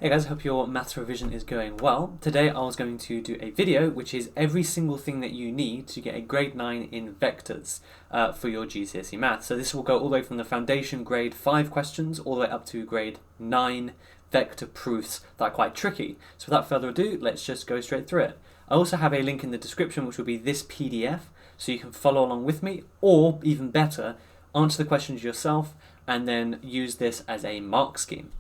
Hey guys, hope your maths revision is going well. Today I was going to do a video which is every single thing that you need to get a grade 9 in vectors for your GCSE maths. So this will go all the way from the foundation grade 5 questions all the way up to grade 9 vector proofs that are quite tricky. So without further ado, let's just go straight through it. I also have a link in the description which will be this PDF so you can follow along with me, or even better, answer the questions yourself and then use this as a mark scheme.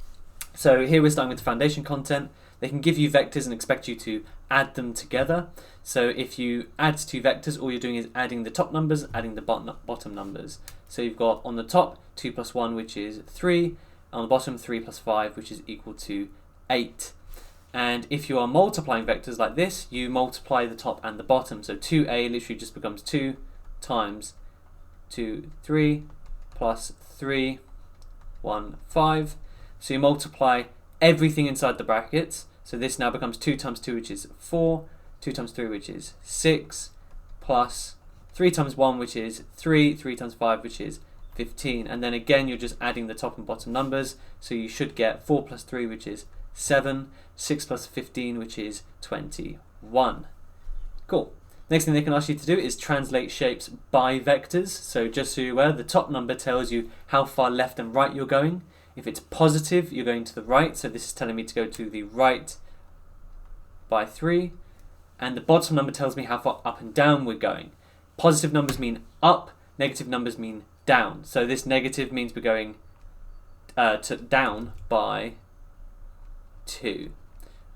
So here we're starting with the foundation content. They can give you vectors and expect you to add them together. So if you add two vectors, all you're doing is adding the top numbers, adding the bottom numbers. So you've got on the top 2 plus 1, which is 3, on the bottom 3 plus 5, which is equal to 8. And if you are multiplying vectors like this, you multiply the top and the bottom. So 2a literally just becomes 2 times 2, 3 plus 3, 1, 5. So you multiply everything inside the brackets. So this now becomes 2 times 2, which is 4, 2 times 3, which is 6, plus 3 times 1, which is 3, 3 times 5, which is 15. And then again, you're just adding the top and bottom numbers. So you should get 4 plus 3, which is 7, 6 plus 15, which is 21. Cool. Next thing they can ask you to do is translate shapes by vectors. So just so you're aware, the top number tells you how far left and right you're going. If it's positive, you're going to the right, so this is telling me to go to the right by 3. And the bottom number tells me how far up and down we're going. Positive numbers mean up, negative numbers mean down. So this negative means we're going down by 2.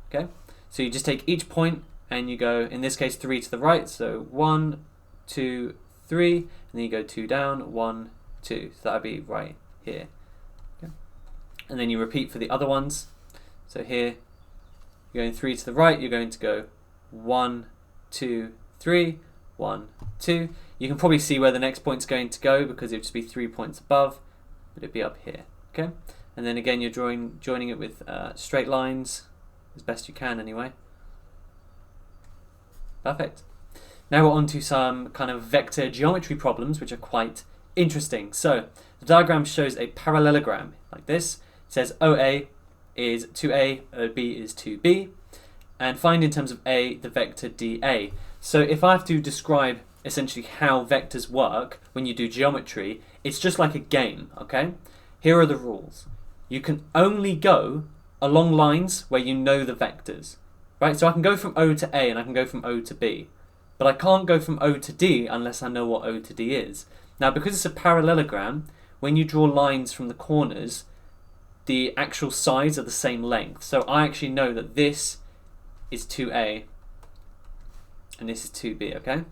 Okay, so you just take each point and you go, in this case, 3 to the right. So 1, 2, 3, and then you go 2 down, 1, 2. So that would be right here. And then you repeat for the other ones. So here, you're going 3 to the right, you're going to go 1, 2, 3, 1, 2. You can probably see where the next point's going to go because it would just be 3 points above, but it'd be up here, okay? And then again, you're joining it with straight lines, as best you can anyway. Perfect. Now we're on to some kind of vector geometry problems, which are quite interesting. So the diagram shows a parallelogram like this. It says OA is 2A, OB is 2B, and find in terms of A the vector dA. So if I have to describe essentially how vectors work when you do geometry, it's just like a game, okay? Here are the rules. You can only go along lines where you know the vectors, right? So I can go from O to A and I can go from O to B, but I can't go from O to D unless I know what O to D is. Now, because it's a parallelogram, when you draw lines from the corners, the actual sides are the same length. So I actually know that this is 2A and this is 2B, okay?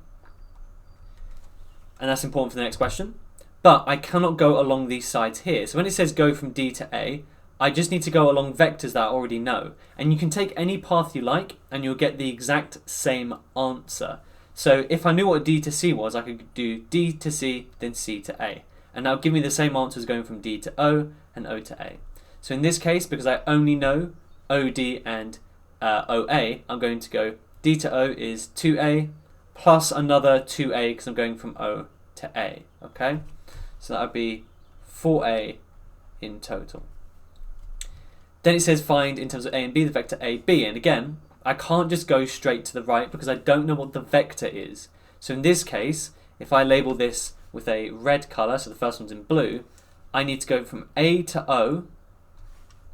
And that's important for the next question. But I cannot go along these sides here. So when it says go from D to A, I just need to go along vectors that I already know. And you can take any path you like and you'll get the exact same answer. So if I knew what D to C was, I could do D to C, then C to A. And that would give me the same answers going from D to O and O to A. So in this case, because I only know OD and OA, I'm going to go D to O is 2A plus another 2A because I'm going from O to A, okay? So that would be 4A in total. Then it says find in terms of A and B the vector AB, and again, I can't just go straight to the right because I don't know what the vector is. So in this case, if I label this with a red colour, so the first one's in blue, I need to go from A to O,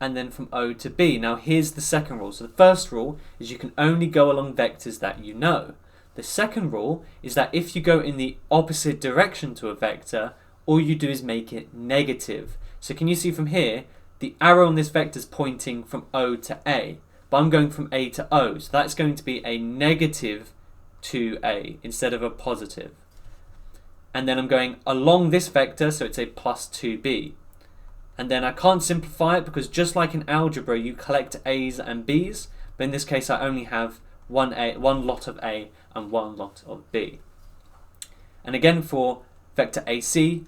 and then from O to B. Now here's the second rule. So the first rule is you can only go along vectors that you know. The second rule is that if you go in the opposite direction to a vector, all you do is make it negative. So can you see from here, the arrow on this vector is pointing from O to A, but I'm going from A to O. So that's going to be a negative 2A instead of a positive. And then I'm going along this vector, so it's a plus 2B. And then I can't simplify it because just like in algebra, you collect A's and B's, but in this case I only have one lot of A and one lot of B. And again for vector AC,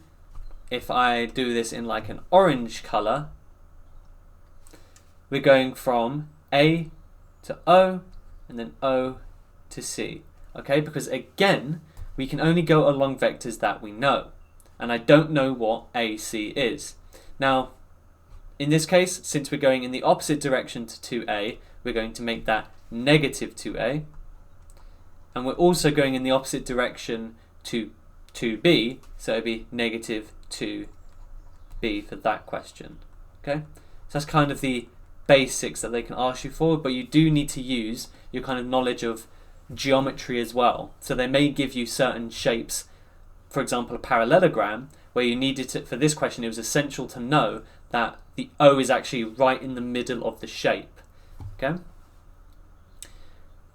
if I do this in like an orange colour, we're going from A to O and then O to C. Okay, because again, we can only go along vectors that we know. And I don't know what AC is. Now, in this case, since we're going in the opposite direction to 2a, we're going to make that negative 2a. And we're also going in the opposite direction to 2b, so it'd be negative 2b for that question. Okay, so that's kind of the basics that they can ask you for, but you do need to use your kind of knowledge of geometry as well. So they may give you certain shapes, for example a parallelogram, where you needed to, for this question it was essential to know that the O is actually right in the middle of the shape. Okay.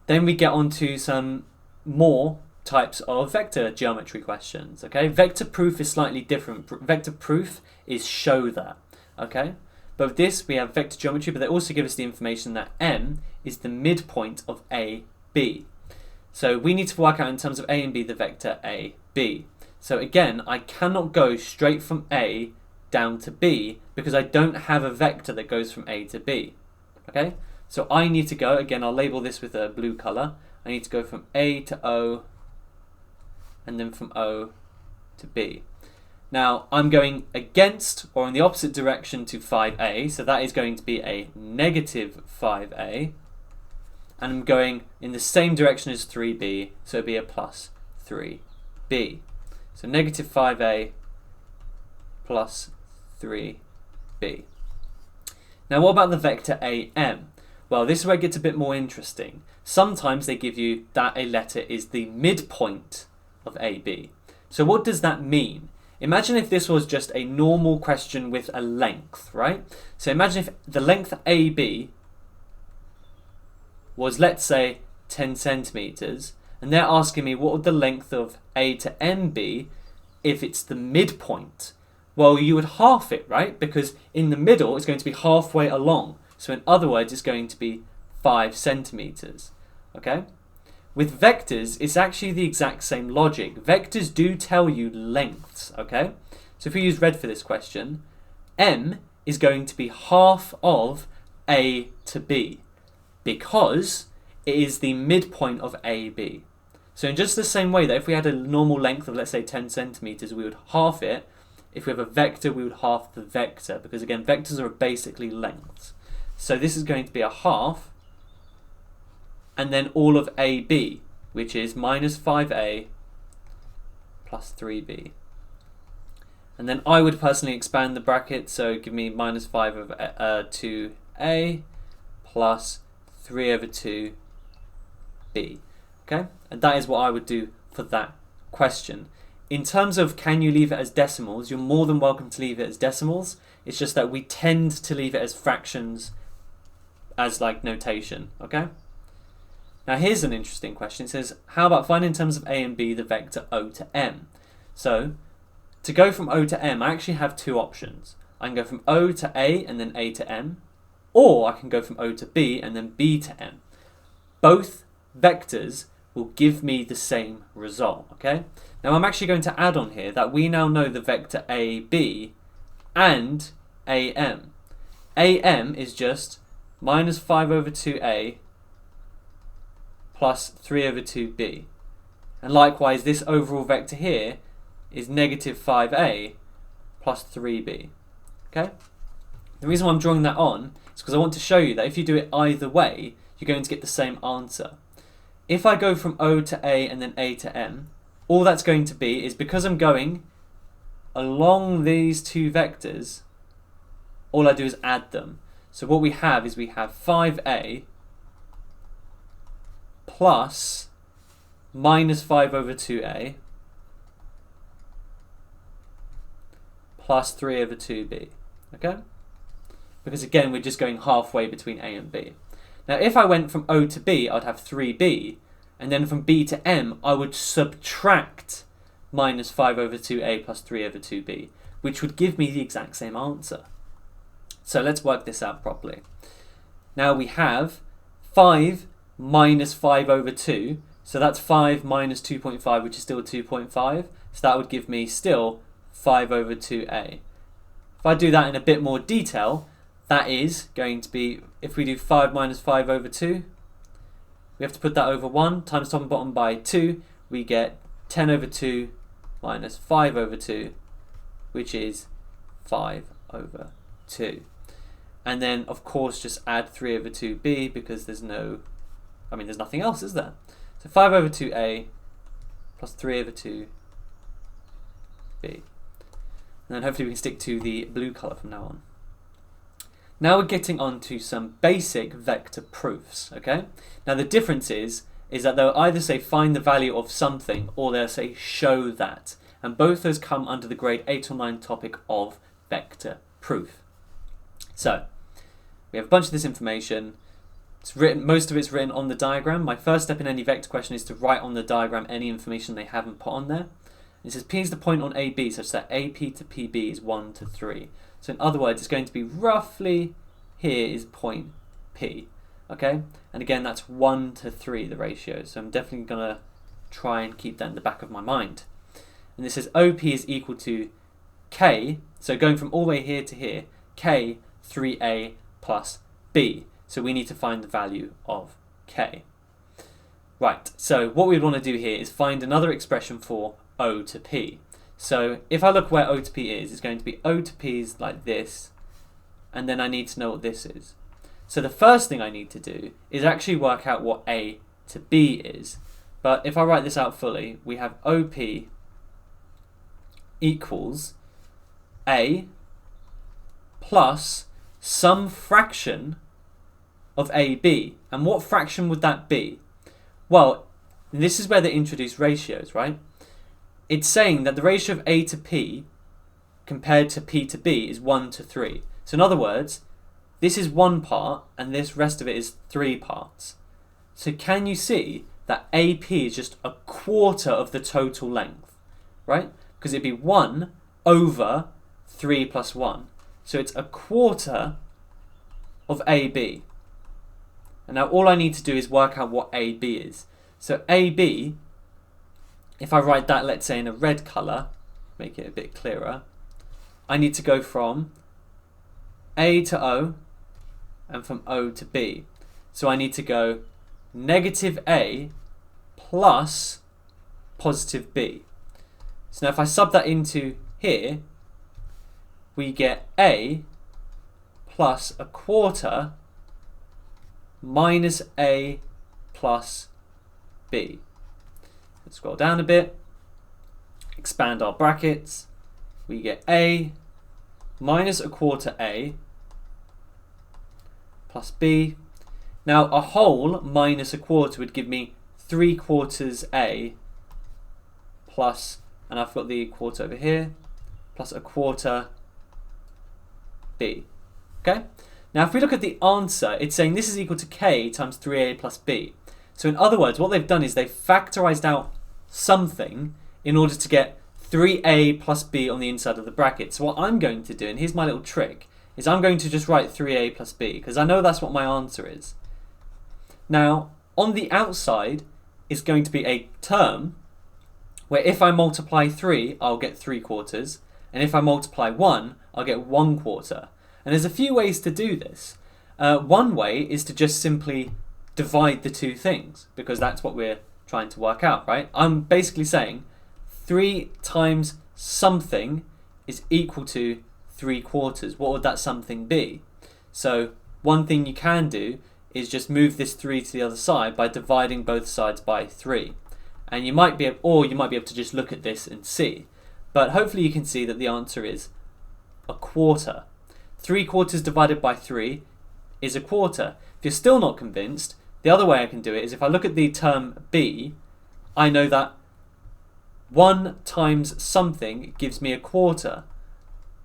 Then we get on to some more types of vector geometry questions. Okay, vector proof is slightly different. Vector proof is show that. Okay, but with this we have vector geometry, but they also give us the information that M is the midpoint of A, B. So we need to work out in terms of A and B the vector A, B. So again, I cannot go straight from A down to B because I don't have a vector that goes from A to B. Okay, so I need to go, again I'll label this with a blue colour, I need to go from A to O and then from O to B. Now I'm going against or in the opposite direction to 5a, so that is going to be a negative 5a, and I'm going in the same direction as 3b, so it'll be a plus 3b. So negative 5a plus 3b. Now what about the vector am? Well, this is where it gets a bit more interesting. Sometimes they give you that a letter is the midpoint of AB. So what does that mean? Imagine if this was just a normal question with a length, right? So imagine if the length AB was, let's say, 10 centimeters, and they're asking me what would the length of A to M be if it's the midpoint. Well, you would half it, right? Because in the middle it's going to be halfway along. So in other words, it's going to be 5 centimeters. Okay? With vectors, it's actually the exact same logic. Vectors do tell you lengths, okay? So if we use red for this question, M is going to be half of A to B because it is the midpoint of AB. So in just the same way that if we had a normal length of, let's say, 10 centimeters, we would half it. If we have a vector, we would half the vector because, again, vectors are basically lengths. So this is going to be a half, and then all of AB, which is minus 5a plus 3b. And then I would personally expand the bracket, so give me minus 5 over 2a plus 3 over 2b. Okay, and that is what I would do for that question. In terms of can you leave it as decimals, you're more than welcome to leave it as decimals. It's just that we tend to leave it as fractions as like notation, okay? Now here's an interesting question. It says, how about find in terms of A and B the vector O to M? So, to go from O to M, I actually have two options. I can go from O to A and then A to M, or I can go from O to B and then B to M. Both vectors will give me the same result, okay? Now I'm actually going to add on here that we now know the vector AB and AM. AM is just minus 5 over 2a plus 3 over 2b. And likewise, this overall vector here is negative 5a plus 3b. Okay? The reason why I'm drawing that on is because I want to show you that if you do it either way, you're going to get the same answer. If I go from O to A and then A to M, all that's going to be is because I'm going along these two vectors, all I do is add them. So what we have is we have 5a plus minus 5 over 2a plus 3 over 2b. Okay? Because again, we're just going halfway between A and B. Now if I went from O to B, I'd have 3b, and then from B to M, I would subtract minus 5 over 2a plus 3 over 2b, which would give me the exact same answer. So let's work this out properly. Now we have 5 minus 5 over 2, so that's 5 minus 2.5, which is still 2.5, so that would give me still 5 over 2a. If I do that in a bit more detail, that is going to be, if we do 5 minus 5 over 2, we have to put that over 1, times top and bottom by 2, we get 10 over 2 minus 5 over 2, which is 5 over 2. and then of course just add 3 over 2b because there's nothing else, is there? So 5 over 2a plus 3 over 2b. And then hopefully we can stick to the blue colour from now on. Now we're getting on to some basic vector proofs, okay? Now the difference is that they'll either say find the value of something or they'll say show that. And both those come under the grade 8 or 9 topic of vector proof. So we have a bunch of this information. It's written, most of it's written on the diagram. My first step in any vector question is to write on the diagram any information they haven't put on there. It says P is the point on AB such that AP to PB is 1 to 3. So in other words, it's going to be roughly here is point P. Okay? And again, that's 1 to 3, the ratio. So I'm definitely going to try and keep that in the back of my mind. And this says OP is equal to K. So going from all the way here to here, K 3A plus B. So we need to find the value of K. Right, so what we want to do here is find another expression for O to P. So if I look where O to P is, it's going to be O to P is like this, and then I need to know what this is. So the first thing I need to do is actually work out what A to B is. But if I write this out fully, we have OP equals A plus some fraction of AB. And what fraction would that be? Well, this is where they introduce ratios, right? It's saying that the ratio of A to P compared to P to B is 1 to 3. So in other words, this is one part and this rest of it is 3 parts. So can you see that AP is just a quarter of the total length, right? Because it'd be 1 over 3 plus 1. So it's a quarter of AB. And now all I need to do is work out what AB is. So AB, if I write that, let's say, in a red colour, make it a bit clearer, I need to go from A to O and from O to B. So I need to go negative A plus positive B. So now if I sub that into here, we get A plus a quarter minus A plus B. Let's scroll down a bit, expand our brackets, we get A minus a quarter A plus B. Now a whole minus a quarter would give me 3/4 A plus, and I've got the quarter over here, plus a quarter B. Okay? Now if we look at the answer, it's saying this is equal to K times 3A plus B. So in other words, what they've done is they've factorized out something in order to get 3A plus B on the inside of the bracket. So what I'm going to do, and here's my little trick, is I'm going to just write 3A plus B, because I know that's what my answer is. Now, on the outside is going to be a term where if I multiply 3, I'll get 3/4, and if I multiply 1, I'll get 1/4. And there's a few ways to do this. One way is to just simply divide the two things, because that's what we're trying to work out, right? I'm basically saying 3 times something is equal to 3/4. What would that something be? So one thing you can do is just move this 3 to the other side by dividing both sides by 3. And you might be able to just look at this and see. But hopefully you can see that the answer is a quarter. 3/4 divided by 3 is a quarter. If you're still not convinced, the other way I can do it is if I look at the term B, I know that 1 times something gives me a quarter.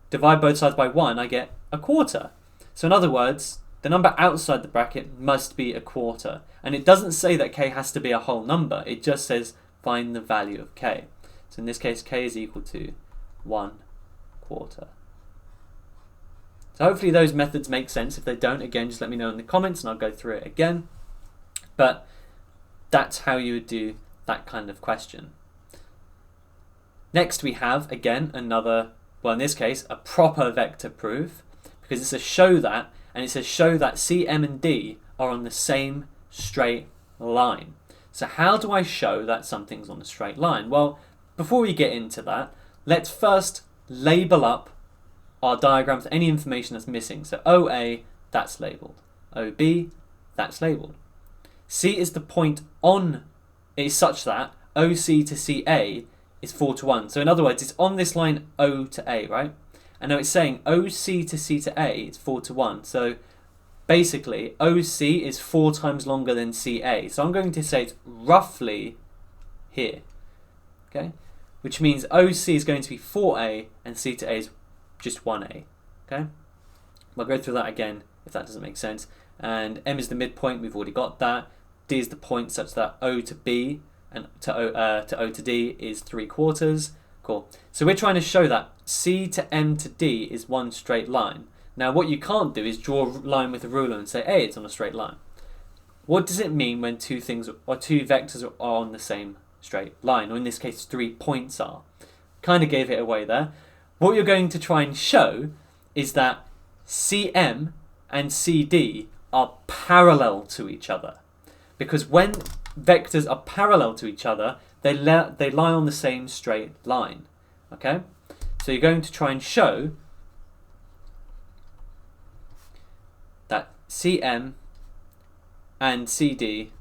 Divide both sides by 1, I get a quarter. So in other words, the number outside the bracket must be a quarter. And it doesn't say that K has to be a whole number. It just says find the value of K. So in this case, K is equal to 1/4. So hopefully those methods make sense. If they don't, again, just let me know in the comments and I'll go through it again. But that's how you would do that kind of question. Next we have, again, another, well in this case, a proper vector proof, because it's a show that, and it says show that C, M and D are on the same straight line. So how do I show that something's on a straight line? Well, before we get into that, let's first label up our diagram for any information that's missing. So OA, that's labelled. OB, that's labelled. C is the point on, it is such that OC to CA is 4 to 1. So in other words, it's on this line O to A, right? And now it's saying OC to C to A is 4 to 1. So basically, OC is 4 times longer than CA. So I'm going to say it's roughly here, okay? Which means OC is going to be 4A and C to A is just 1A, okay? I'll go through that again if that doesn't make sense. And M is the midpoint, we've already got that. D is the point such that O to B and to O to D is 3/4. Cool. So we're trying to show that C to M to D is one straight line. Now what you can't do is draw a line with a ruler and say, hey, it's on a straight line. What does it mean when two vectors are on the same straight line, or in this case 3 points are? Kind of gave it away there. What you're going to try and show is that CM and CD are parallel to each other. Because when vectors are parallel to each other, they lie on the same straight line. Okay? So you're going to try and show that CM and CD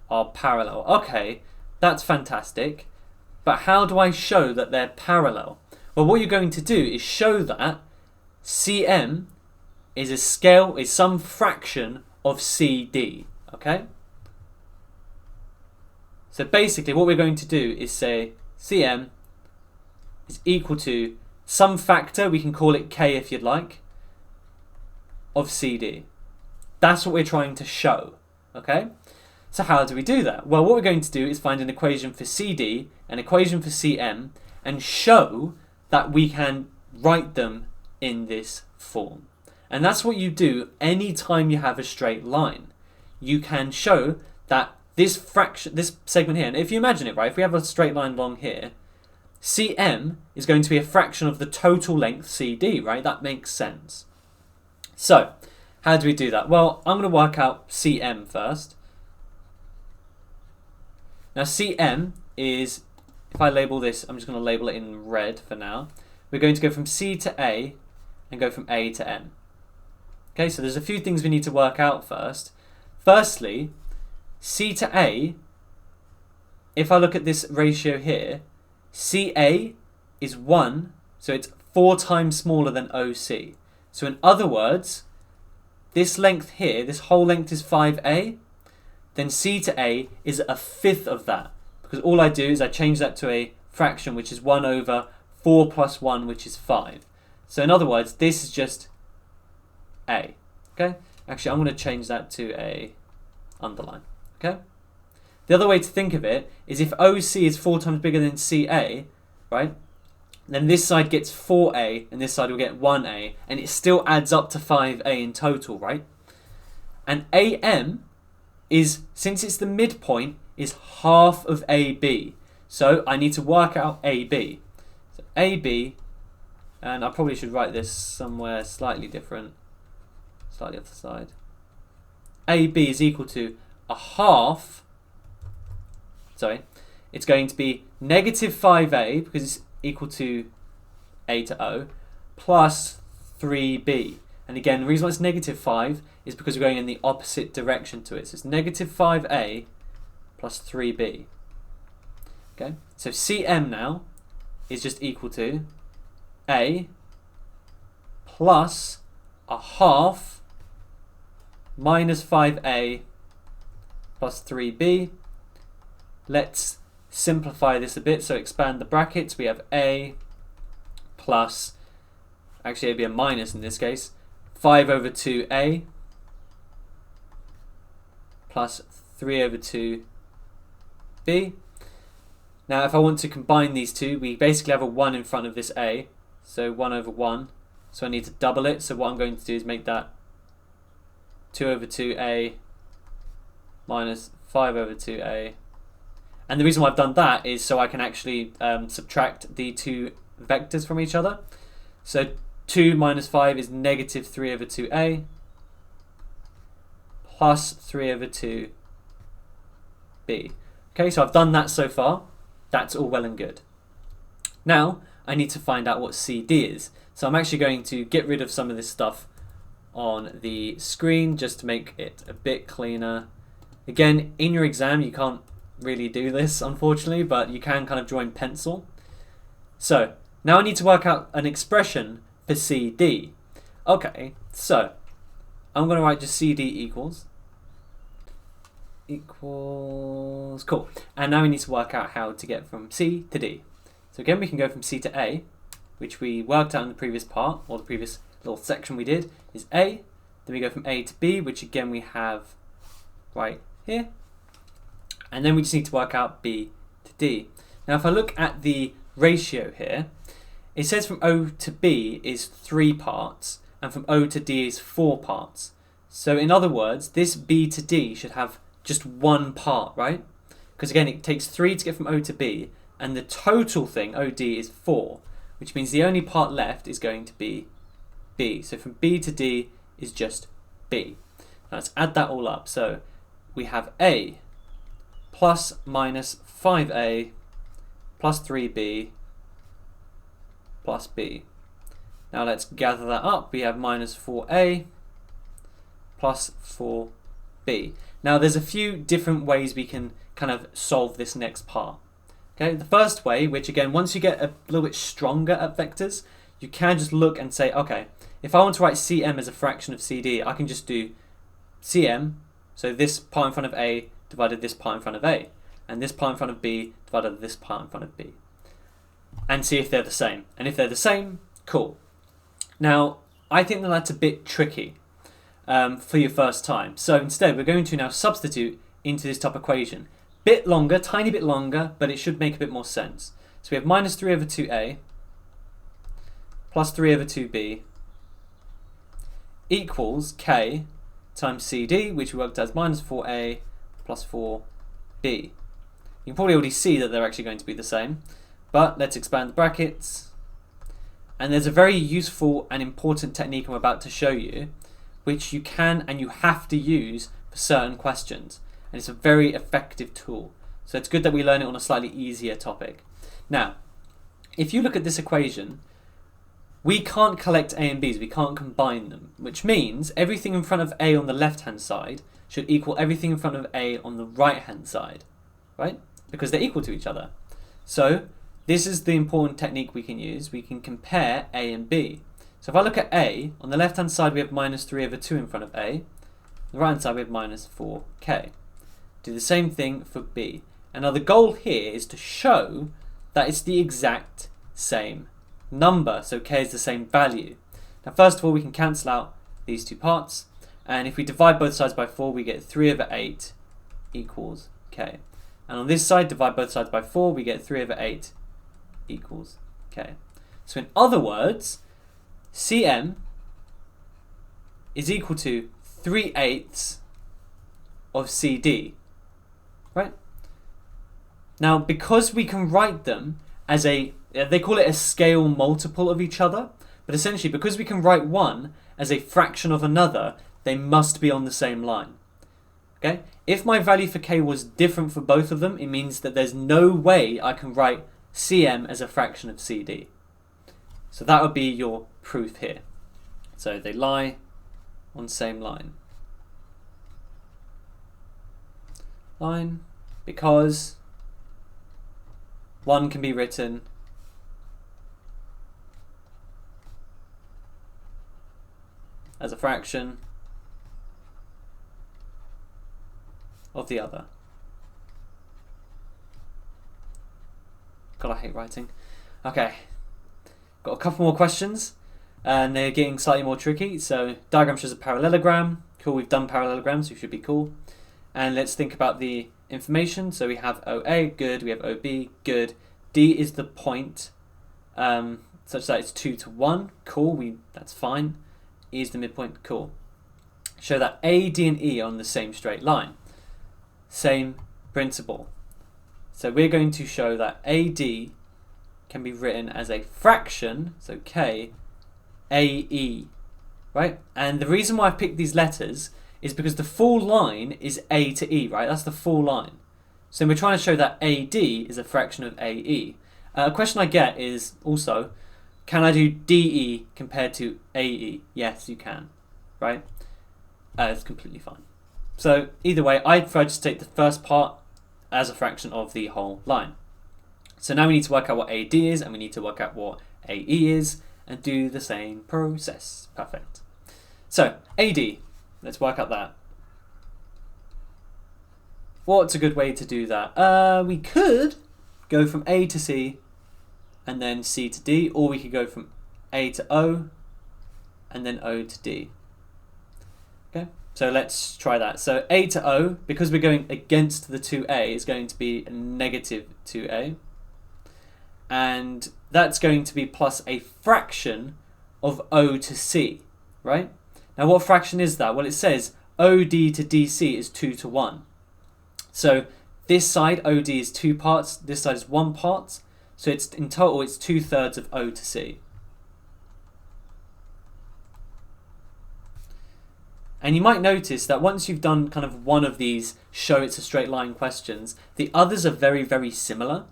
are parallel. Okay, that's fantastic. But how do I show that they're parallel? Well, what you're going to do is show that CM is some fraction of CD. Okay? So basically what we're going to do is say CM is equal to some factor, we can call it K if you'd like, of CD. That's what we're trying to show. Okay? So how do we do that? Well, what we're going to do is find an equation for CD, an equation for CM, and show that we can write them in this form. And that's what you do anytime you have a straight line. You can show that this segment here, and if you imagine it, right, if we have a straight line along here, CM is going to be a fraction of the total length CD, right? That makes sense. So, how do we do that? Well, I'm going to work out CM first. Now, CM is, if I label this, I'm just going to label it in red for now. We're going to go from C to A and go from A to M. Okay, so there's a few things we need to work out first. Firstly, C to A, if I look at this ratio here, CA is 1, so it's 4 times smaller than OC. So in other words, this length here, this whole length is 5A, then C to A is a fifth of that. Because all I do is I change that to a fraction, which is 1 over 4 plus 1, which is 5. So in other words, this is just A. Okay? Actually, I'm going to change that to a underline. Okay? The other way to think of it is if OC is 4 times bigger than CA, right? Then this side gets 4A and this side will get 1A, and it still adds up to 5A in total, right? And AM is, since it's the midpoint, is half of AB. So I need to work out AB. So AB, and I probably should write this somewhere slightly different, slightly off the side. AB is equal to a half, it's going to be negative 5A, because it's equal to A to O, plus 3B. And again, the reason why it's negative 5 is because we're going in the opposite direction to it. So it's negative 5A plus 3B. Okay, so CM now is just equal to A plus a half minus 5A plus 3B. Let's simplify this a bit, so expand the brackets. We have A plus, actually it'd be a minus in this case, 5 over 2A plus 3 over 2B. Now if I want to combine these two, we basically have a 1 in front of this A, so 1 over 1. So I need to double it, so what I'm going to do is make that 2 over 2A minus 5 over 2A. And the reason why I've done that is so I can actually subtract the two vectors from each other. So 2 minus 5 is negative 3 over 2A plus 3 over 2B. Okay, so I've done that so far. That's all well and good. Now, I need to find out what CD is. So I'm actually going to get rid of some of this stuff on the screen just to make it a bit cleaner. Again, in your exam you can't really do this unfortunately, but you can kind of draw in pencil. So now I need to work out an expression for CD. Okay, so I'm going to write just CD equals, cool. And now we need to work out how to get from C to D. So again, we can go from C to A, which we worked out in the previous part, or the previous little section we did, is A. Then we go from A to B, which again we have right here. And then we just need to work out B to D. Now if I look at the ratio here, it says from O to B is 3 parts, and from O to D is 4 parts. So in other words, this B to D should have just 1 part, right? Because again, it takes 3 to get from O to B, and the total thing, OD, is 4, which means the only part left is going to be B. So from B to D is just B. Now let's add that all up. So we have A plus minus 5A plus 3B plus B. Now let's gather that up. We have minus 4A plus 4B. Now there's a few different ways we can kind of solve this next part. Okay, the first way, which again, once you get a little bit stronger at vectors, you can just look and say, okay, if I want to write Cm as a fraction of CD, I can just do Cm, so this part in front of A divided this part in front of A, and this part in front of B divided this part in front of B, and see if they're the same. And if they're the same, cool. Now, I think that that's a bit tricky for your first time. So instead, we're going to now substitute into this top equation. Bit longer, tiny bit longer, but it should make a bit more sense. So we have minus 3 over 2a plus 3 over 2b equals k times cd, which we worked out as minus 4a plus 4b. You can probably already see that they're actually going to be the same, but let's expand the brackets. And there's a very useful and important technique I'm about to show you, which you can and you have to use for certain questions. And it's a very effective tool. So it's good that we learn it on a slightly easier topic. Now, if you look at this equation, we can't collect A and B's, we can't combine them, which means everything in front of A on the left-hand side should equal everything in front of A on the right-hand side, right? Because they're equal to each other. So this is the important technique we can use. We can compare A and B. So if I look at A, on the left-hand side we have minus 3 over 2 in front of A. On the right-hand side we have minus 4k. Do the same thing for B. And now the goal here is to show that it's the exact same number, so k is the same value. Now first of all, we can cancel out these two parts, and if we divide both sides by 4, we get 3 over 8 equals k. And on this side, divide both sides by 4, we get 3 over 8 equals k. So in other words, Cm is equal to 3/8 of CD. Right? Now, because we can write them as they call it a scale multiple of each other, but essentially because we can write one as a fraction of another, they must be on the same line. Okay? If my value for k was different for both of them, it means that there's no way I can write Cm as a fraction of CD. So that would be your proof here. So they lie on same line. Because one can be written as a fraction of the other. God, I hate writing. Okay, got a couple more questions, and they're getting slightly more tricky. So diagram shows a parallelogram. Cool, we've done parallelograms, so it should be cool. And let's think about the information. So we have OA, good. We have OB, good. D is the point, such that it's 2 to 1. Cool, that's fine. E is the midpoint. Cool. Show that A, D, and E are on the same straight line. Same principle. So we're going to show that AD can be written as a fraction, so K, AE, right? And the reason why I've picked these letters is because the full line is A to E, right? That's the full line. So we're trying to show that AD is a fraction of AE. A question I get is also, Can I do DE compared to AE? Yes, you can, right? It's completely fine. So either way, I prefer to take the first part as a fraction of the whole line. So now we need to work out what AD is, and we need to work out what AE is, and do the same process. Perfect. So AD, let's work out that. What's a good way to do that? We could go from A to C, and then C to D, or we could go from A to O, and then O to D. Okay, so let's try that. So A to O, because we're going against the 2A, is going to be negative 2A. And that's going to be plus a fraction of O to C, right? Now what fraction is that? Well, it says OD to DC is 2 to 1. So this side, OD, is 2 parts, this side is 1 part. So it's in total, it's 2/3 of O to C. And you might notice that once you've done kind of one of these show it's a straight line questions, the others are very, very similar,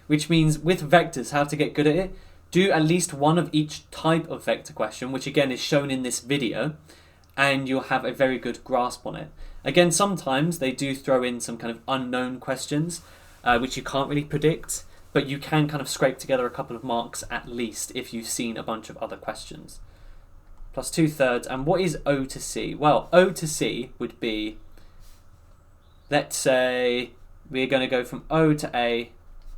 which means with vectors, how to get good at it, do at least one of each type of vector question, which again is shown in this video, and you'll have a very good grasp on it. Again, sometimes they do throw in some kind of unknown questions, which you can't really predict, but you can kind of scrape together a couple of marks at least if you've seen a bunch of other questions. Plus 2/3, and what is O to C? Well, O to C would be, let's say we're going to go from O to A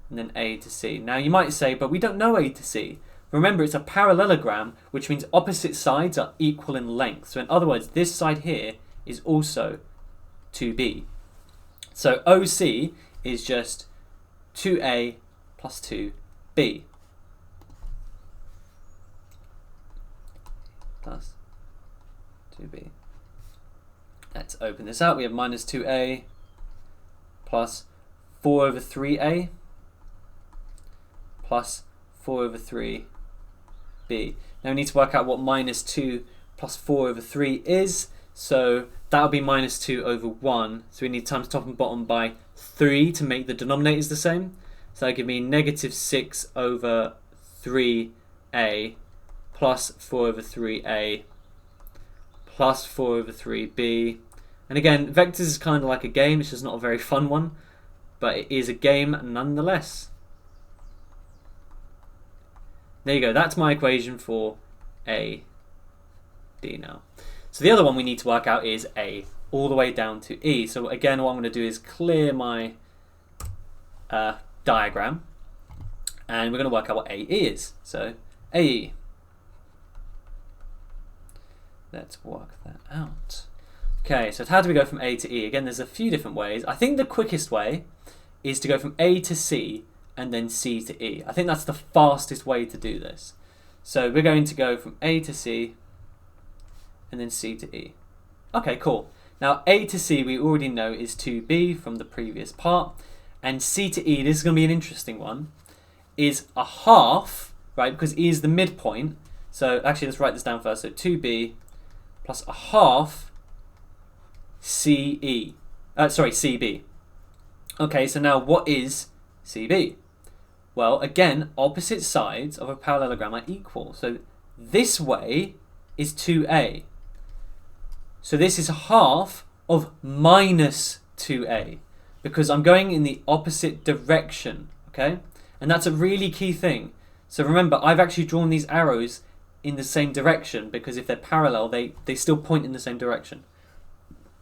and then A to C. Now you might say, but we don't know A to C. Remember, it's a parallelogram, which means opposite sides are equal in length. So in other words, this side here is also 2B. So OC is just 2A plus 2B. Plus 2B. Let's open this out. We have minus 2A plus 4 over 3A plus 4 over 3B. Now we need to work out what minus 2 plus 4 over 3 is. So that would be minus 2 over 1. So we need times top and bottom by 3 to make the denominators the same. So that gives me negative 6 over 3A plus 4 over 3A plus 4 over 3B. And again, vectors is kind of like a game. It's just not a very fun one, but it is a game nonetheless. There you go. That's my equation for AD now. So the other one we need to work out is A all the way down to E. So again, what I'm going to do is clear my diagram, and we're going to work out what AE is. So AE. Let's work that out. Okay, so how do we go from A to E? Again, there's a few different ways. I think the quickest way is to go from A to C and then C to E. I think that's the fastest way to do this. So we're going to go from A to C and then C to E. Okay, cool. Now A to C we already know is 2B from the previous part, and C to E, this is going to be an interesting one, is a half, right, because E is the midpoint. So actually let's write this down first. So 2B plus a half CB. Okay, so now what is CB? Well, again, opposite sides of a parallelogram are equal. So this way is 2A. So this is a half of minus 2A, because I'm going in the opposite direction, okay? And that's a really key thing. So remember, I've actually drawn these arrows in the same direction, because if they're parallel, they still point in the same direction.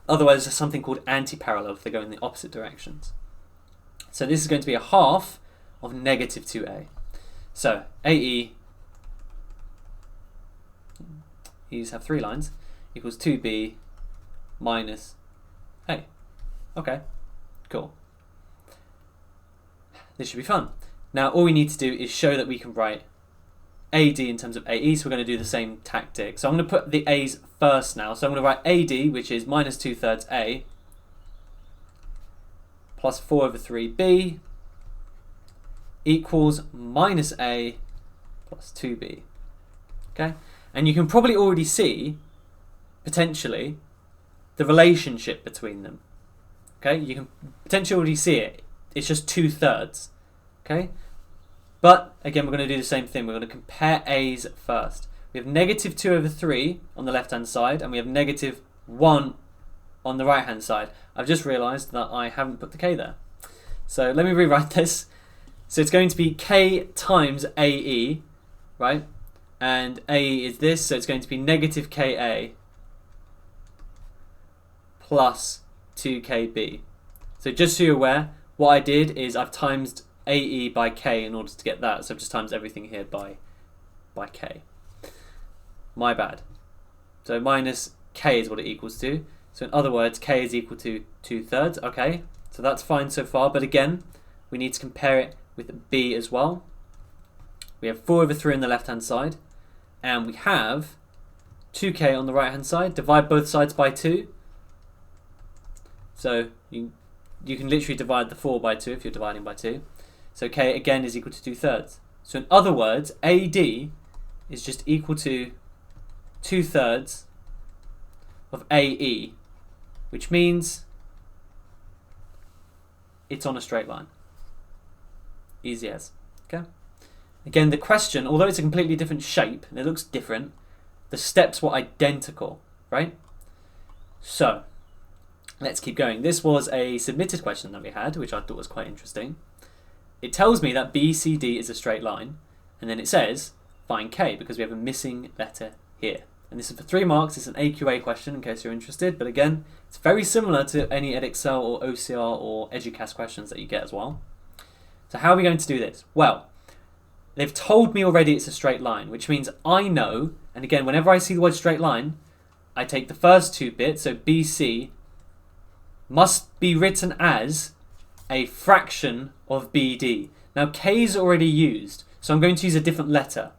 Otherwise, there's something called anti-parallel if they go in the opposite directions. So this is going to be a half of negative 2A. So AE, these have 3 lines, equals 2B minus A. Okay, cool. This should be fun. Now all we need to do is show that we can write AD in terms of AE, so we're going to do the same tactic. So I'm going to put the A's first now. So I'm going to write AD, which is minus 2/3 A, plus 4 over 3B, equals minus A plus 2B. Okay? And you can probably already see, potentially, the relationship between them. Okay? You can potentially already see it. It's just 2/3. Okay? But again, we're going to do the same thing. We're going to compare a's first. We have negative 2 over 3 on the left hand side, and we have negative 1 on the right hand side. I've just realised that I haven't put the k there. So let me rewrite this. So it's going to be k times ae, right? And ae is this, so it's going to be negative ka plus 2kb. So just so you're aware, what I did is I've times ae by k in order to get that, so I've just times everything here by k. My bad. So minus k is what it equals to. So in other words, k is equal to 2/3. Okay, so that's fine so far, but again, we need to compare it with b as well. We have 4 over 3 on the left hand side, and we have 2k on the right hand side. Divide both sides by 2. So you can literally divide the 4 by 2 if you're dividing by 2. So k again is equal to 2/3. So in other words, AD is just equal to 2/3 of AE, which means it's on a straight line. Easy as. Okay. Again, the question, although it's a completely different shape and it looks different, the steps were identical, right? So let's keep going. This was a submitted question that we had, which I thought was quite interesting. It tells me that BCD is a straight line, and then it says find K because we have a missing letter here. And this is for 3 marks. It's an AQA question in case you're interested, but again, it's very similar to any Edexcel or OCR or Educast questions that you get as well. So how are we going to do this? Well, they've told me already it's a straight line, which means I know, and again, whenever I see the word straight line, I take the first 2 bits, so BC must be written as a fraction of BD. Now K is already used, so I'm going to use a different letter.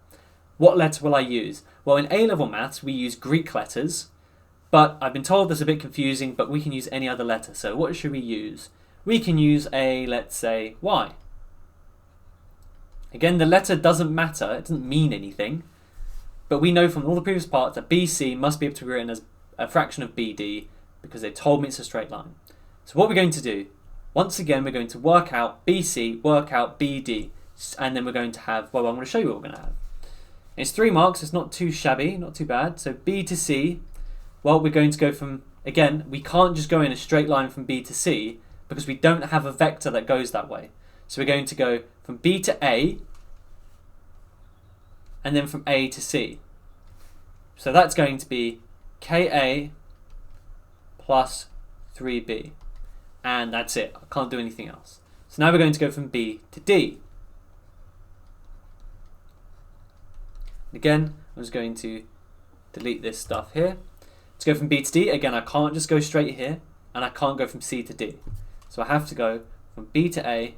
What letter will I use? Well, in A-level maths we use Greek letters, but I've been told that's a bit confusing, but we can use any other letter. So what should we use? We can use a, let's say, Y. Again, the letter doesn't matter, it doesn't mean anything, but we know from all the previous parts that BC must be able to be written as a fraction of BD because they told me it's a straight line. So what we're going to do, once again, we're going to work out BC, work out BD, and then we're going to have, well, I'm going to show you what we're going to have. It's 3 marks, it's not too shabby, not too bad. So B to C, well, we're going to go from, again, we can't just go in a straight line from B to C because we don't have a vector that goes that way. So we're going to go from B to A, and then from A to C. So that's going to be KA plus 3B. And that's it. I can't do anything else. So now we're going to go from B to D. Again, I'm just going to delete this stuff here. To go from B to D, again, I can't just go straight here, and I can't go from C to D. So I have to go from B to A,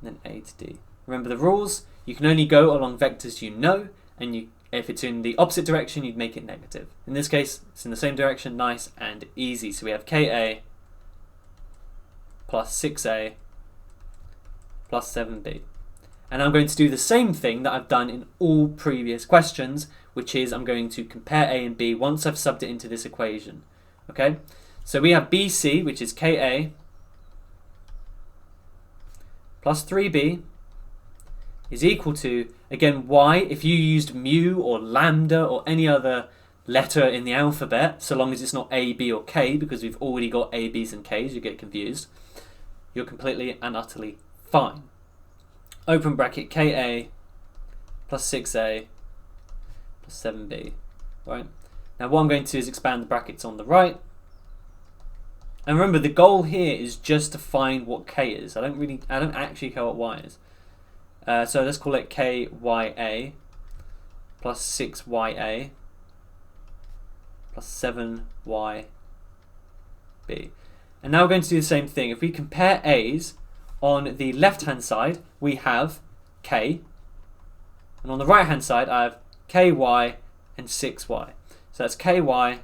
and then A to D. Remember the rules, you can only go along vectors you know, and if it's in the opposite direction, you'd make it negative. In this case, it's in the same direction, nice and easy. So we have KA plus 6A plus 7B. And I'm going to do the same thing that I've done in all previous questions, which is I'm going to compare A and B once I've subbed it into this equation. Okay, so we have BC, which is KA plus 3B is equal to, again, Y. If you used mu or lambda or any other letter in the alphabet, so long as it's not A, B or K, because we've already got A, B's and K's, you get confused, you're completely and utterly fine. Open bracket KA plus 6A plus 7B, right? Now what I'm going to do is expand the brackets on the right. And remember, the goal here is just to find what K is. I don't actually care what Y is. So let's call it KYA plus 6YA plus 7YB. And now we're going to do the same thing. If we compare A's, on the left-hand side, we have K. And on the right-hand side, I have KY and 6Y. So that's KY.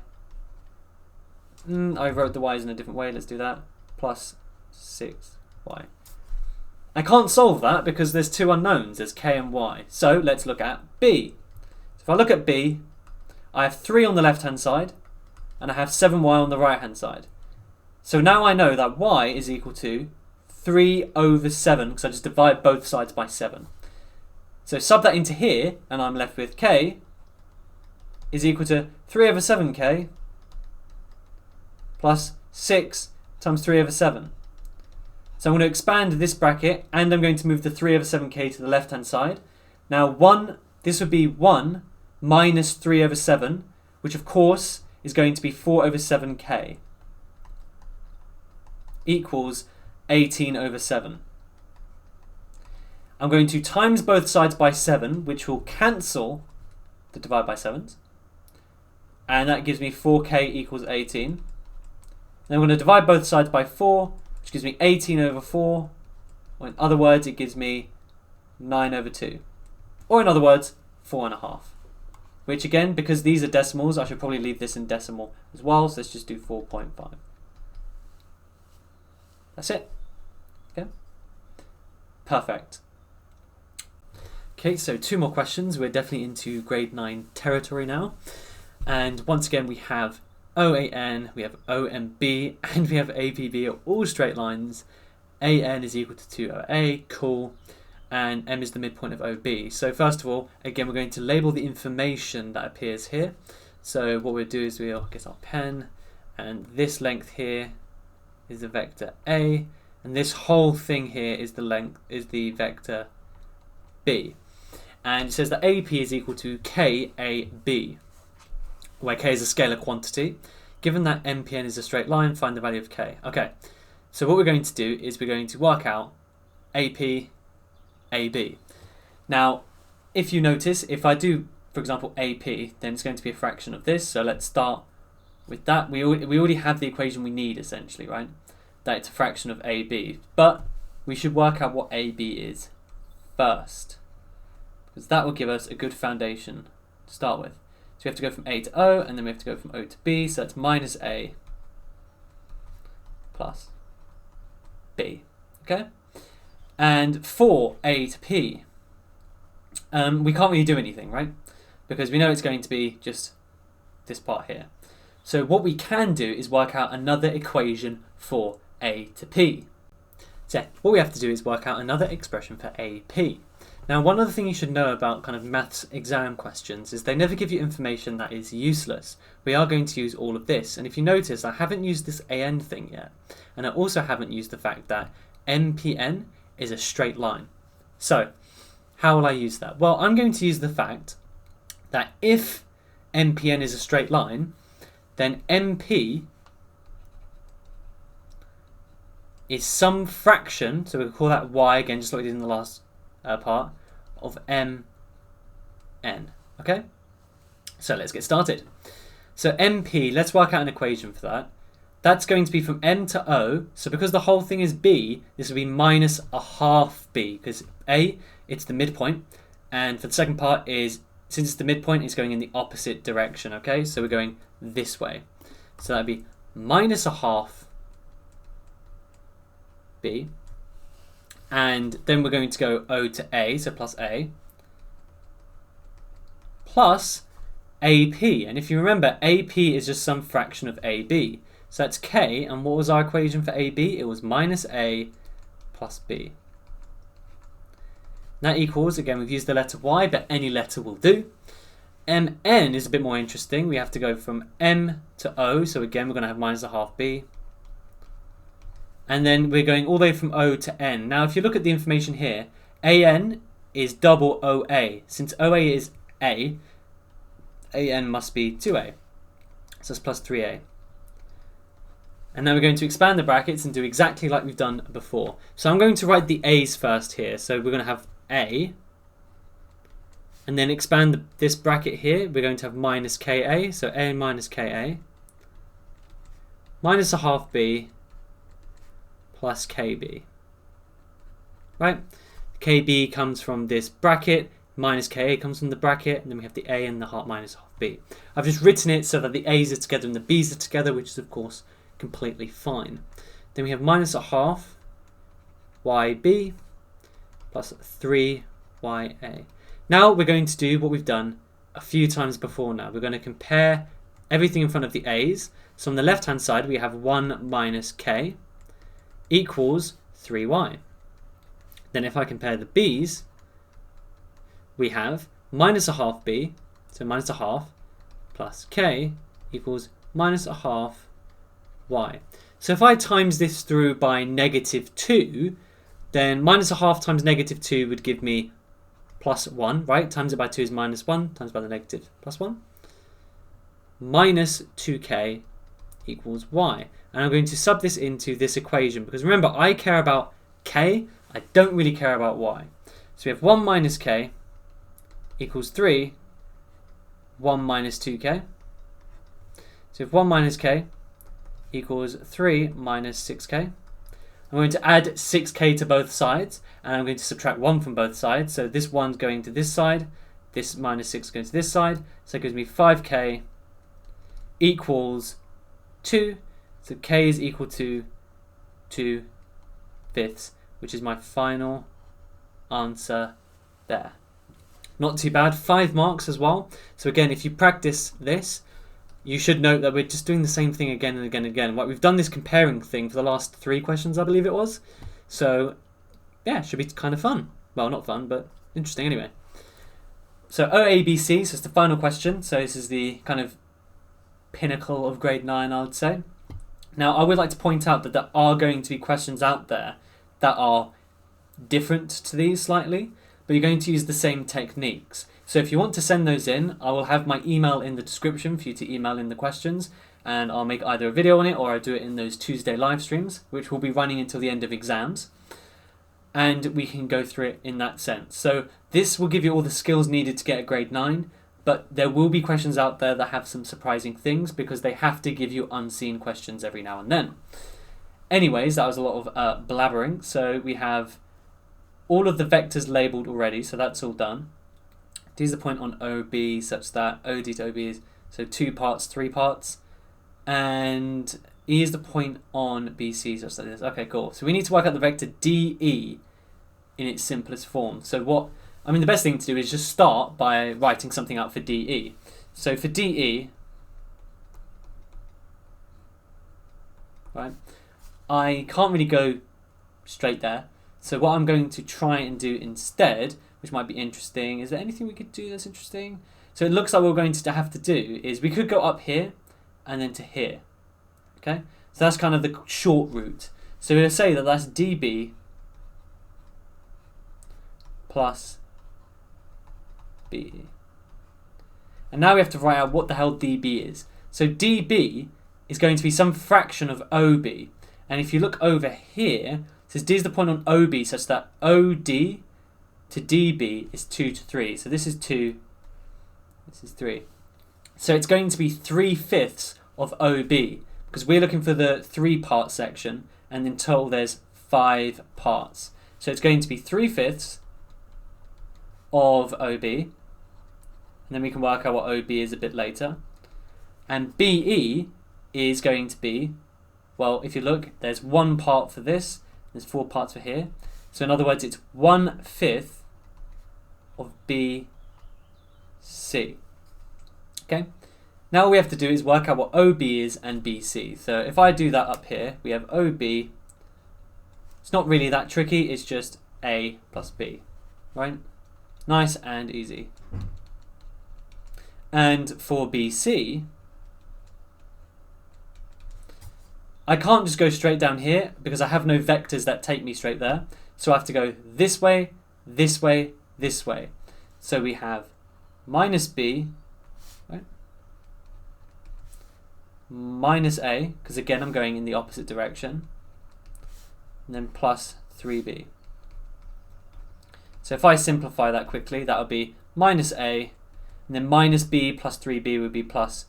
I wrote the Y's in a different way. Let's do that. Plus 6Y. I can't solve that because there's 2 unknowns. There's K and Y. So let's look at B. So if I look at B, I have 3 on the left-hand side, and I have 7Y on the right-hand side. So now I know that Y is equal to 3 over 7, because I just divide both sides by 7. So sub that into here, and I'm left with k is equal to 3 over 7k plus 6 times 3 over 7. So I'm going to expand this bracket, and I'm going to move the 3 over 7k to the left-hand side. Now, this would be 1 minus 3 over 7, which of course is going to be 4 over 7k, equals 18 over 7. I'm going to times both sides by 7, which will cancel the divide by 7s. And that gives me 4k equals 18. Then I'm going to divide both sides by 4, which gives me 18 over 4. Or in other words, it gives me 9 over 2. Or in other words, 4.5. Which again, because these are decimals, I should probably leave this in decimal as well. So let's just do 4.5. That's it. Okay. Perfect. Okay, so 2 more questions. We're definitely into grade 9 territory now. And once again, we have OAN, we have OMB, and we have APB are all straight lines. AN is equal to 2OA, cool. And M is the midpoint of OB. So first of all, again, we're going to label the information that appears here. So what we'll do is we'll get our pen, and this length here is the vector A, and this whole thing here is the vector B. And it says that AP is equal to KAB, where K is a scalar quantity. Given that MPN is a straight line, find the value of K. Okay, so what we're going to do is we're going to work out AP, AB. Now, if you notice, if I do, for example, AP, then it's going to be a fraction of this. So let's start with that. We already have the equation we need, essentially, right? That it's a fraction of AB. But we should work out what AB is first, because that will give us a good foundation to start with. So we have to go from A to O, and then we have to go from O to B. So that's minus A plus B. Okay? And for A to P, we can't really do anything, right? Because we know it's going to be just this part here. So what we can do is work out another equation for A to P. So what we have to do is work out another expression for AP. Now, one other thing you should know about kind of maths exam questions is they never give you information that is useless. We are going to use all of this. And if you notice, I haven't used this AN thing yet. And I also haven't used the fact that MPN is a straight line. So how will I use that? Well, I'm going to use the fact that if MPN is a straight line, then MP is some fraction, so we'll call that y again, just like we did in the last part, of MN. Okay? So let's get started. So MP, let's work out an equation for that. That's going to be from M to O. So because the whole thing is B, this will be minus a half B. Because A, it's the midpoint. And for the second part is, since it's the midpoint, it's going in the opposite direction. Okay, so we're going this way. So that'd be minus a half B. And then we're going to go O to A, so plus A. Plus AP. And if you remember, AP is just some fraction of AB. So that's K, and what was our equation for AB? It was minus A plus B. That equals, again, we've used the letter Y, but any letter will do. MN is a bit more interesting. We have to go from M to O, so again, we're going to have minus a half B. And then we're going all the way from O to N. Now, if you look at the information here, AN is double OA. Since OA is A, AN must be 2A. So that's plus 3A. And now we're going to expand the brackets and do exactly like we've done before. So I'm going to write the A's first here. So we're going to have A. And then expand this bracket here. We're going to have minus KA. So A minus KA. Minus a half B. Plus KB. Right? KB comes from this bracket. Minus KA comes from the bracket. And then we have the A and the minus half B. I've just written it so that the A's are together and the B's are together, which is of course completely fine. Then we have minus a half YB plus 3YA. Now we're going to do what we've done a few times before now. We're going to compare everything in front of the A's. So on the left hand side we have 1 minus K equals 3Y. Then if I compare the B's, we have minus a half b, so minus a half, plus k equals minus a half y. So if I times this through by negative 2, then minus a half times negative 2 would give me plus 1, right? Times it by 2 is minus 1, times by the negative plus 1. Minus 2k equals y. And I'm going to sub this into this equation, because remember, I care about k, I don't really care about y. So we have 1 minus k equals 3, 1 minus 2k. So if 1 minus k equals 3 minus 6k. I'm going to add 6k to both sides, and I'm going to subtract 1 from both sides. So this 1's going to this side, this minus 6 goes to this side. So it gives me 5k equals 2. So k is equal to 2/5, which is my final answer there. Not too bad. 5 marks as well. So again, if you practice this, you should note that we're just doing the same thing again and again and again. We've done this comparing thing for the last 3 questions, I believe it was. So yeah, it should be kind of fun. Well, not fun, but interesting anyway. So OABC, so it's the final question. So this is the kind of pinnacle of grade 9, I would say. Now, I would like to point out that there are going to be questions out there that are different to these slightly, but you're going to use the same techniques. So if you want to send those in, I will have my email in the description for you to email in the questions, and I'll make either a video on it or I'll do it in those Tuesday live streams, which will be running until the end of exams, and we can go through it in that sense. So this will give you all the skills needed to get a grade 9, but there will be questions out there that have some surprising things because they have to give you unseen questions every now and then. Anyways, that was a lot of blabbering. So we have all of the vectors labelled already, so that's all done. D is the point on OB such that OD to OB is so 2 parts, 3 parts. And E is the point on BC such that this. Okay, cool. So we need to work out the vector DE in its simplest form. So the best thing to do is just start by writing something out for DE. So for DE, right, I can't really go straight there. So what I'm going to try and do instead, which might be interesting, is there anything we could do that's interesting? So it looks like what we're going to have to do is we could go up here and then to here. Okay, so that's kind of the short route. So we'll say that that's DB plus BE. And now we have to write out what the hell DB is. So DB is going to be some fraction of OB. And if you look over here, it says D is the point on OB such that OD to DB is 2 to 3. So this is 2, this is 3. So it's going to be 3/5 of OB because we're looking for the 3-part section, and in total there's 5 parts. So it's going to be 3/5 of OB, and then we can work out what OB is a bit later. And BE is going to be, well, if you look, there's 1 part for this, there's 4 parts for here. So in other words, it's 1/5 of BC. Okay? Now all we have to do is work out what OB is and BC. So if I do that up here, we have OB. It's not really that tricky, it's just A plus B, right? Nice and easy. And for BC, I can't just go straight down here because I have no vectors that take me straight there. So I have to go this way, this way, this way. So we have minus B, right? Minus A, because again I'm going in the opposite direction, and then plus 3B. So if I simplify that quickly, that would be minus A, and then minus B plus 3B would be plus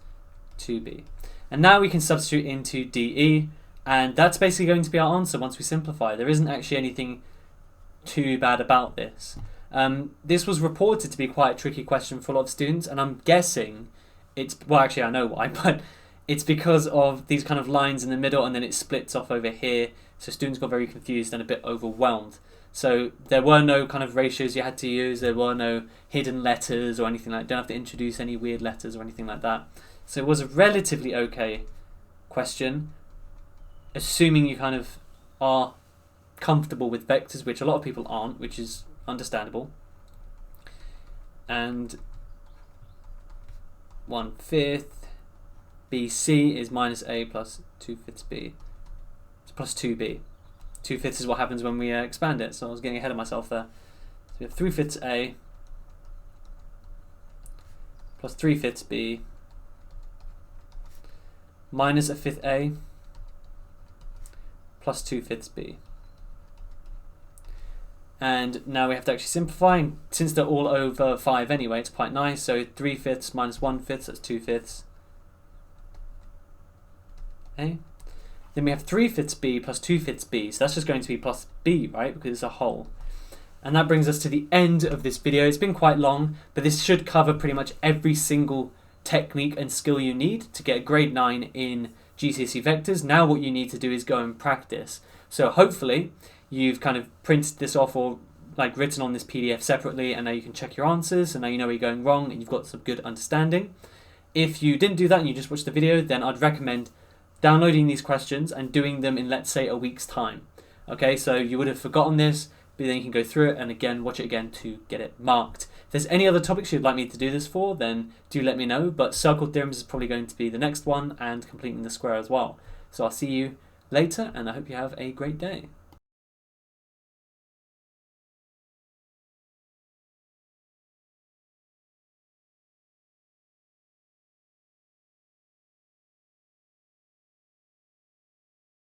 2B. And now we can substitute into DE, and that's basically going to be our answer once we simplify. There isn't actually anything too bad about this. This was reported to be quite a tricky question for a lot of students, and I'm guessing it's, well actually I know why, but it's because of these kind of lines in the middle and then it splits off over here, so students got very confused and a bit overwhelmed. So there were no kind of ratios you had to use, there were no hidden letters or anything like that, don't have to introduce any weird letters or anything like that. So it was a relatively okay question, assuming you kind of are comfortable with vectors, which a lot of people aren't, which is understandable. and 1/5. BC is minus A plus 2/5 B. It's plus 2B. 2/5 is what happens when we expand it, so I was getting ahead of myself there. So we have 3/5 A plus 3/5 B minus 1/5 A plus 2/5 B. And now we have to actually simplify, and since they're all over 5 anyway, it's quite nice. So 3/5 minus 1/5, that's 2/5. Okay. Then we have 3/5 B plus 2/5 B, so that's just going to be plus B, right, because it's a whole. And that brings us to the end of this video. It's been quite long, but this should cover pretty much every single technique and skill you need to get a grade 9 in GCSE vectors. Now what you need to do is go and practice. So hopefully you've kind of printed this off or like written on this PDF separately, and now you can check your answers, and now you know where you're going wrong and you've got some good understanding. If you didn't do that and you just watched the video, then I'd recommend downloading these questions and doing them in, let's say, a week's time. Okay, so you would have forgotten this, but then you can go through it and again watch it again to get it marked. If there's any other topics you'd like me to do this for, then do let me know, but circle theorems is probably going to be the next one, and completing the square as well. So I'll see you later, and I hope you have a great day.